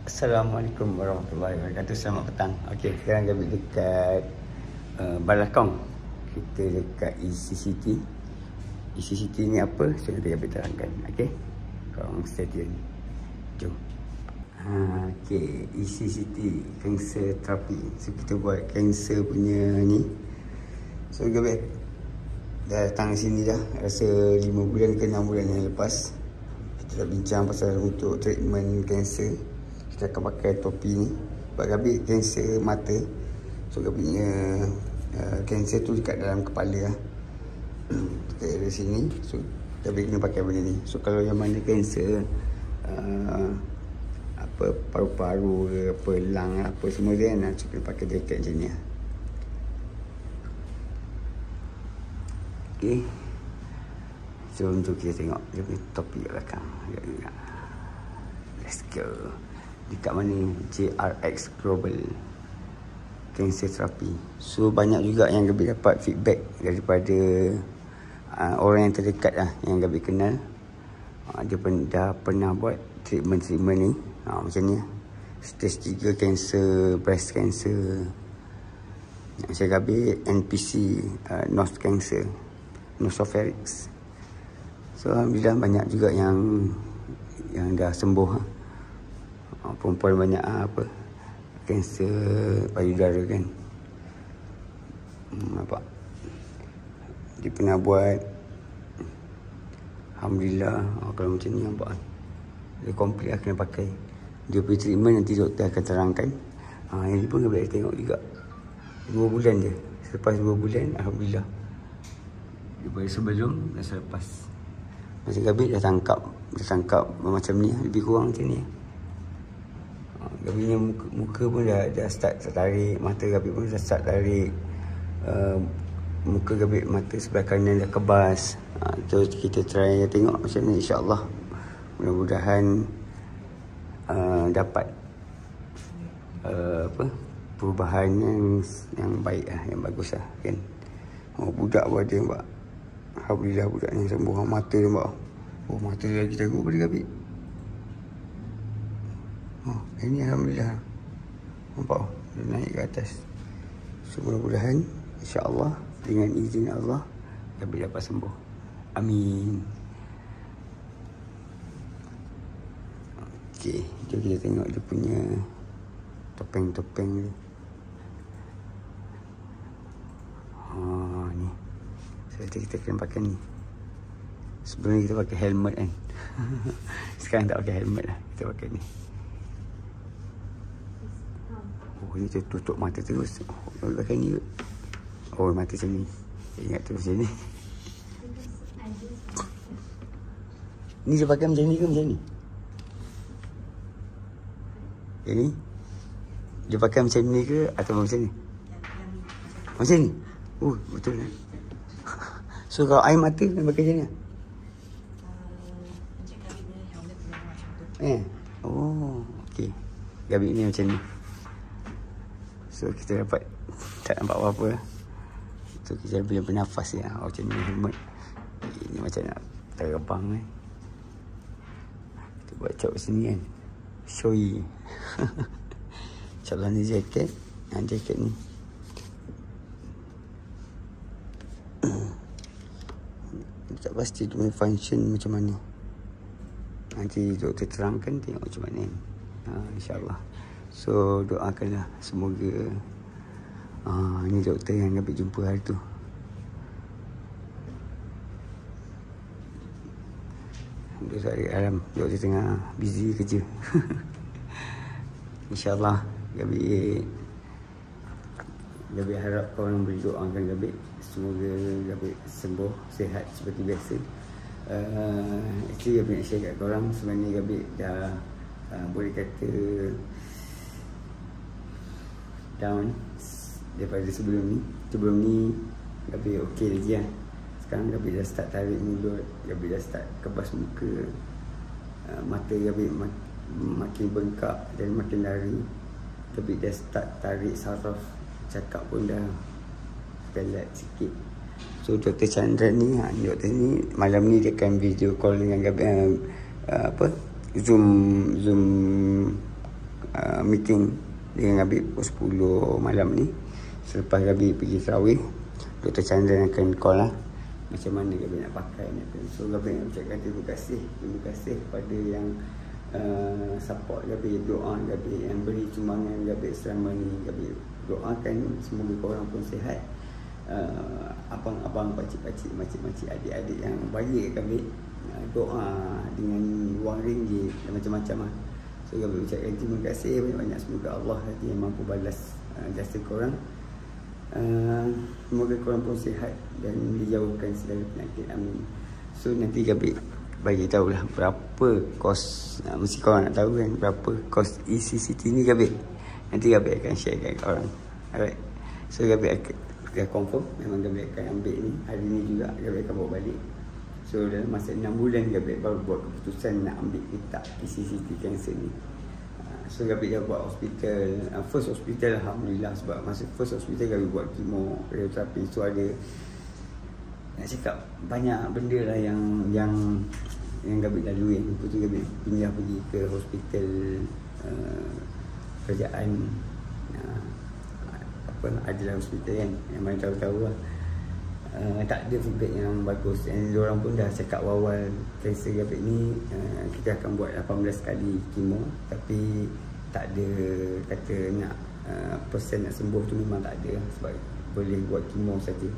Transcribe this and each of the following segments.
Assalamualaikum warahmatullahi wabarakatuh. Selamat petang. Okey, sekarang kami dekat Balakong. Kita dekat ECCT. ECCT ni apa? So nanti kami terangkan. Okey. Korang stay tune. Jom. Okey, ECCT, cancer therapy. So kita buat cancer punya ni. So kami dah datang sini dah. Rasa 5 bulan ke 6 bulan yang lepas. Kita dah bincang pasal untuk treatment cancer. Kita akan pakai topi ni sebab Gabi kanser mata. So Gabi punya kanser tu dekat dalam kepala lah. Dekat area sini. So Gabi kena pakai benda ni. So kalau yang mana kanser apa paru-paru ke apa lung apa semua dia kan, so kena pakai jaket macam ni lah. Okay, so untuk kita tengok dia punya topi kat belakang. Let's go. Dekat mana ni? JRX Global Cancer Therapy. So banyak juga yang Gabi dapat feedback daripada orang yang terdekat lah, yang Gabi kenal. Dia dah pernah buat treatment ni. Macam ni stage 3 cancer, breast cancer. Macam Gabi NPC, nose cancer, nasopharynx. So alhamdulillah banyak juga yang dah sembuh. Perempuan banyak apa kanser payudara kan. Nampak dia pernah buat. Alhamdulillah. Kalau macam ni nampak dia komplit lah, kena pakai. Dia punya treatment nanti doktor akan terangkan. Yang ni pun boleh tengok juga 2 bulan je. Selepas 2 bulan Alhamdulillah. Daripada sebelum dan selepas. Macam Gabi dah tangkap macam ni, lebih kurang macam ni. Gabi punya muka pun dah start tarik. Mata Gabi pun dah start tarik. Muka Gabi, mata sebelah kanan dah kebas. So kita try tengok macam ni, insyaAllah. Mudah-mudahan dapat perubahan yang baik lah, yang bagus lah kan. Budak pun ada nampak. Alhamdulillah budak ni sembuh. Mata dia nampak. Mata dia lagi teruk pada Gabi. Ini Alhamdulillah. Nampak dia naik ke atas. So mudah-mudahan insyaAllah dengan izin Allah Gabi dapat sembuh. Amin. Okey, jom kita tengok dia punya topeng-topeng ni. Ni. So kita kena pakai ni. Sebelum ni kita pakai helmet kan. Sekarang tak pakai helmet lah. Kita pakai ni. Ni tutup mata terus. Kalau pakai ni mata macam ni. Ingat terus macam ni. Ni dia pakai macam ni ke macam ni? Ini dia pakai macam ni ke atau macam ni? Macam ni? Betul lah. So kalau air mata kena pakai macam ni? Okey. Gabi ni macam ni. So kita dapat tak nampak apa-apa. So kita boleh bernafas ya. Macam ni helmet. Ini macam nak terbang kan. Kita buat cop sini kan. Showy. InsyaAllah ni jaket. Jaket ni. Tak pasti tu punya function macam mana. Nanti doktor terangkan, tengok macam mana. InsyaAllah. So doakanlah semoga ni doktor yang Gabi jumpa hari tu. Alam doktor tengah busy kerja. InsyaAllah Gabi harap korang beri doakan Gabi. Semoga Gabi sembuh, sihat seperti biasa. Actually Gabi nak share kat korang. Sebenarnya Gabi dah boleh kata down daripada sebelum ni. Gabi okey lagi lah. Sekarang Gabi dah start tarik mulut. Gabi dah start kebas muka. Mata Gabi makin bengkak dan makin lari. Gabi dah start tarik saraf. Cakap pun dah pelat sikit. So Dr. Chandra ni, doktor ni malam ni dia akan video call dengan Gabi, Zoom meeting dengan Habib pukul 10 malam ni. Selepas Habib pergi tarawih, Dr. Chandran akan call lah macam mana Habib nak pakai ni. So Habib nak ucapkan terima kasih kepada yang support Habib, doa Habib, yang beri sumbangan Habib selama ni. Habib doakan semoga korang pun sihat. Abang-abang, pakcik-pakcik, makcik-makcik, adik-adik yang bagi Habib doa dengan wang ringgit dan macam-macam lah. So Habib ucapkan terima kasih banyak-banyak. Semoga Allah nanti yang mampu balas jasa korang. Semoga korang pun sihat dan dijauhkan segala penyakit, amin. So nanti Habib bagi tahulah berapa kos, mesti korang nak tahu kan berapa kos ECCT ni Habib. Nanti Habib akan share kat korang. Alright. So Habib dah confirm memang Habib akan ambil ni. Hari ni juga Habib akan bawa balik. So dalam masa 6 bulan Habib baru buat keputusan nak ambil ke tak ECCT cancer ni. So Habib dah buat hospital, first hospital alhamdulillah. Sebab masa first hospital Habib buat chemo, radioterapi. So ada, nak cakap banyak benda lah yang Habib lalui. Lepas tu Habib pindah pergi ke hospital kerajaan, adalah hospital kan, yang mana tahu-tahu lah. Tak ada feedback yang bagus. Dan diorang pun dah cakap awal kanser Habib ni kita akan buat 18 kali kemo, tapi tak ada kata nak persen nak sembuh tu, memang tak ada. Sebab boleh buat kemo saja.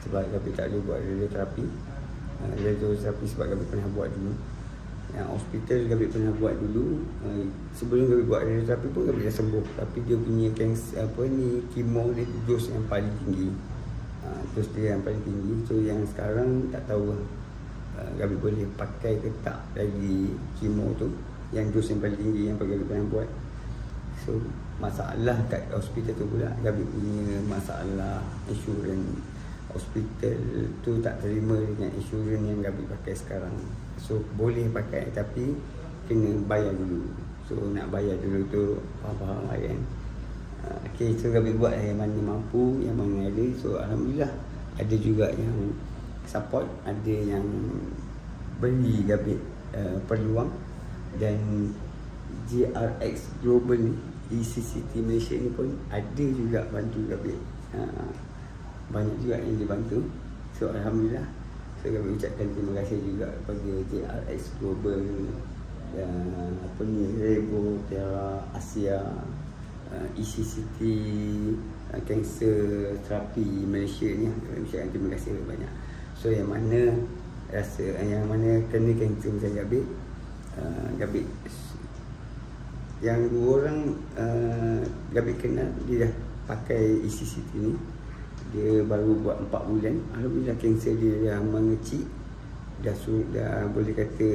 Sebab Habib tak boleh buat radioterapi. Radioterapi sebab Habib pernah buat dulu. Yang hospital Habib pernah buat dulu. Sebelum Habib buat radioterapi pun Habib dah sembuh. Tapi dia punya kanser kemo dia dos yang paling tinggi. Terus dia yang paling tinggi. So yang sekarang tak tahu Habib boleh pakai ke tak lagi kemo tu, yang dos yang paling tinggi yang Habib pernah buat. So masalah kat hospital tu pula, Habib punya masalah insurans. Hospital tu tak terima dengan insurans yang Habib pakai sekarang. So boleh pakai tapi kena bayar dulu. So nak bayar dulu tu faham lah kan. Okay, so Habib buat yang mana mampu, yang mana ada. So alhamdulillah ada juga yang support, ada yang beri Habib peluang. Dan JRX Global ni, ECCT Malaysia ni pun ada juga bantu Habib. Banyak juga yang dibantu. So alhamdulillah. So Habib ucapkan terima kasih juga kepada JRX Global, apa ni, Rebo, Terra, Asia, ECCT Cancer Terapi Malaysia ni. Habib ucapkan terima kasih banyak. So yang mana rasa, yang mana kena kanser macam Habib, Habib yang 2 orang Habib kenal, dia dah pakai ECCT ni. Dia baru buat 4 bulan. Alhamdulillah kanser dia dah mengecil. Dah boleh kata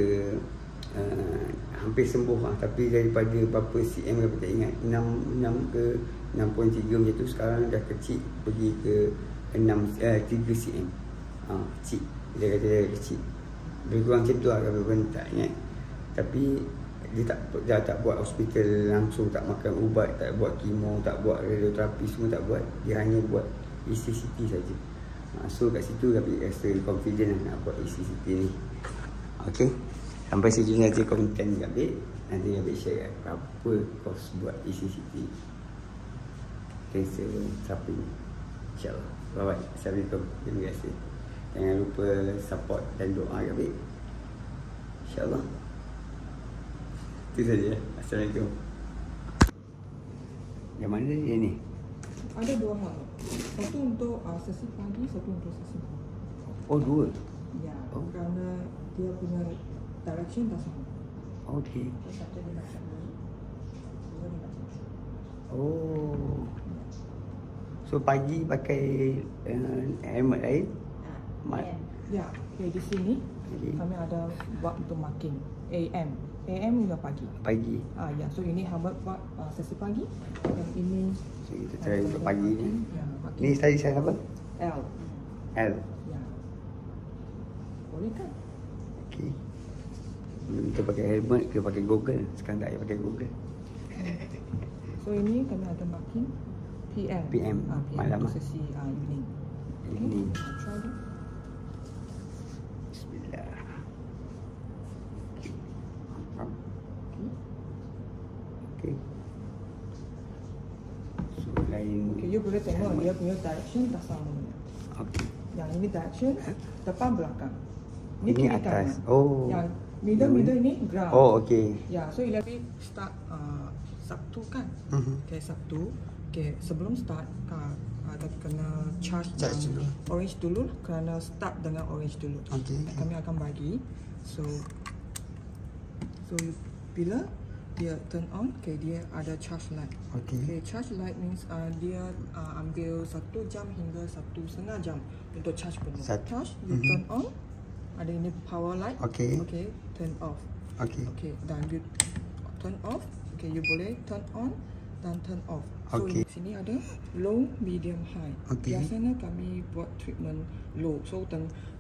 hampir sembuh lah. Tapi daripada berapa cm Habib tak ingat, 6 ke 6.3 macam tu. Sekarang dah kecil pergi ke 3 cm. Kecil. Dia kata dia kecil. Lebih kurang macam tu lah, Habib pun tak ingat. Tapi dia tak buat hospital langsung, tak makan ubat, tak buat kemo, tak buat radioterapi, semua tak buat. Dia hanya buat ECCT saja. So kat situ Habib rasa confident nak buat ECCT ni. Okay, sampai sini saja konten Habib. Nanti Habib share berapa kos buat ECCT cancer terapi ni, InsyaAllah. Bye bye. Assalamualaikum. Terima kasih. Jangan lupa support dan doa Habib, InsyaAllah. Itu saja. Assalamualaikum. Yang mana dia ni? Ada 2 hal. Satu untuk sesi pagi, satu untuk sesi malam. Oh, 2? Ya, kerana dia punya direction tak sama. Okey. Satu dia macam ni, dua dia macam ni. Oh. So pagi pakai helmet lain? Ya, okay, di sini kami ada buat untuk marking AM. AM juga pagi. Pagi. Ya, so ini helmet buat sesi pagi. Yang ini so kita try untuk pagi ni. Ya, Ni tadi saya apa? L. L. Ya. Boleh kan? Okey. Kita pakai helmet, kita pakai Google. Sekarang tak payah pakai Google. So ini kami ada marking PM. PM. Malam untuk sesi evening. Evening. Try dulu. Bismillah. Okey. lain. Okay, you boleh tengok dia punya direction tak sama. Okey. Yang ini direction depan belakang. Ini Ini kiri atas. kanan. Oh. Yang middle ini ground. Oh, okey. Ya, so 11 start Sabtu kan? Okay, Sabtu. Okay, sebelum start ada kena charge Charge yang orange dulu kerana start dengan orange dulu. Okey. Kami akan bagi. So bila dia turn on, okay, dia ada charge light. Okey. Okay, charge light means dia ambil 1 jam hingga 1,5 jam untuk charge penuh. Charge, you turn on, ada ini power light. Okey. Okay, turn off. Okey. Okay, dan you turn off. Okay, you boleh turn on dan turn off. So Okey. di sini ada low, medium, high. Okey. Biasanya kami buat treatment low. So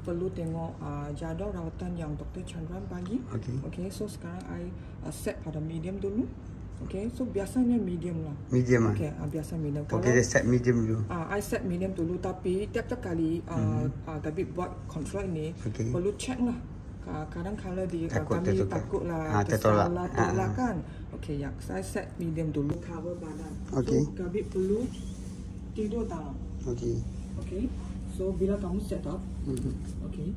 perlu tengok jadual rawatan yang Dr. Chandran bagi. Okey. Okay, so sekarang I set pada medium dulu. Okay, so biasanya medium lah. Medium ah. Okay, biasa medium. Okey, dia set medium dulu. I set medium dulu, tapi tiap-tiap kali David buat control ini Okey. perlu check lah. Kadang kala dia Takut kami tertukar. takutlah tertolak. tersalah kan. Okey, ya, saya set medium dulu, cover badan. Okey. So David perlu tidur dalam. Okey. Okey. So bila kamu set up, okey,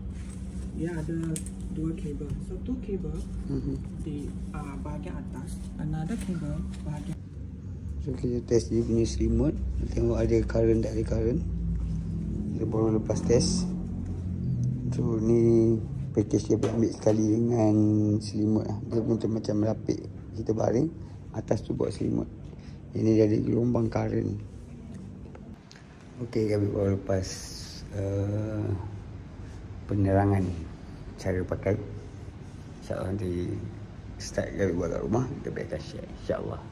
dia ada 2 kabel. Satu kabel di bahagian atas, another kabel bahagian. So kita test dia punya selimut. Tengok ada current tak ada current. Kita baru lepas test. So ni package dia ambil sekali dengan selimut lah. Dia macam melapik. Kita baring, atas tu buat selimut. Ini dia ada gelombang current. Okey, kami baru lepas penerangan cara pakai. InsyaAllah nanti start kami buat kat rumah. Kita boleh akan share, insyaAllah.